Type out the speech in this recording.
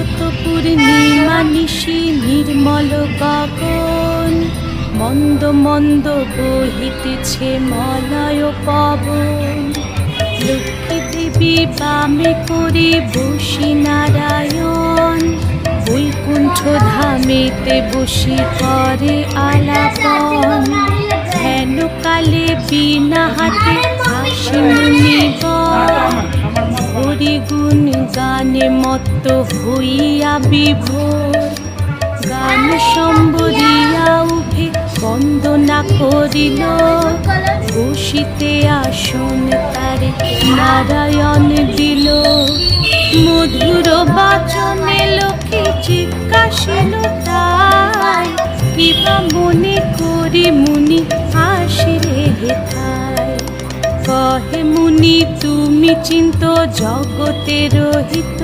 শারদ পূর্ণিমা নিশি নির্মল গগন, মন্দ মন্দ বহিতেছে মলয় পবন। লক্ষ্মী দেবী বামে করে বসি নারায়ণ, বৈকুণ্ঠ ধামেতে বসি করে আলাপন। হেন কালে বিনা হাতে হাসি মুনিগণ, হরি গুণ গানে মত্ত হইয়া বিভোর। গান সম্বরিয়া উঠে বন্দনা করিল, বসিতে আসন তারে নারায়ণ দিল। মধুর বাচনে লোকে জিজ্ঞাসিল তাই, কিবা মনে করি মুনি আসিলে হেথায়। কহে মুনি তুমি চিন্ত জগতের হিত,